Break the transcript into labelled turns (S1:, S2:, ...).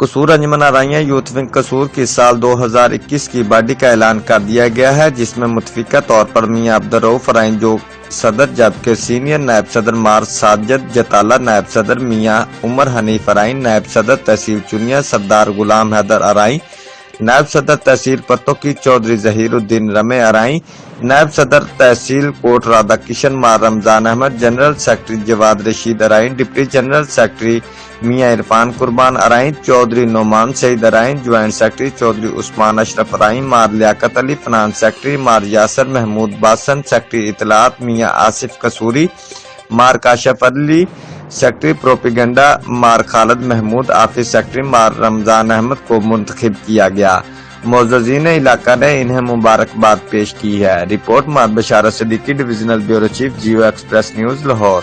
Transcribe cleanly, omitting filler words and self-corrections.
S1: कसूर अंजुमन आराइयां youth wing कसूर की साल 2021 की बॉडी का ऐलान कर दिया गया है, जिसमें मुतफिका तौर पर मियां अब्दुर्रऊफ अराइन जो सदर, जबकि सीनियर नायब सदर मार साजिद जताला, नायब सदर मियां उमर हनीफ अराइन, नायब सदर तहसील चुनिया सरदार गुलाम हैदर अराइन, नायब सदर तहसील पत्तोकी चौधरी जहीरुद्दीन रमे अराइन, नायब सदर तहसील कोट राधा किशन मार Ramzan Ahmed, general secretary Jawad Rasheed Arain, deputy general secretary Mian Irfan Qurban Arain, Chaudhry Noman Saeed Arain, joint secretary Chaudhry Usman Ashraf Arain, मार लियाकत अली, फाइनेंस सेक्रेटरी मार यासर महमूद बासन, सेक्रेटरी इतलात मियां आसिफ कसूरी, मार काशफ अली, सेक्रेटरी प्रोपिगेंडा मार खालिद महमूद, ऑफिस सेक्रेटरी मार रमजान अहमद को मुंतखब किया गया। मोअज़्ज़ज़ीन इलाका ने इन्हें मुबारकबाद पेश की है। रिपोर्ट मार बशारत सिद्दीकी, डिविजनल ब्यूरो चीफ, जियो एक्सप्रेस न्यूज, लाहौर।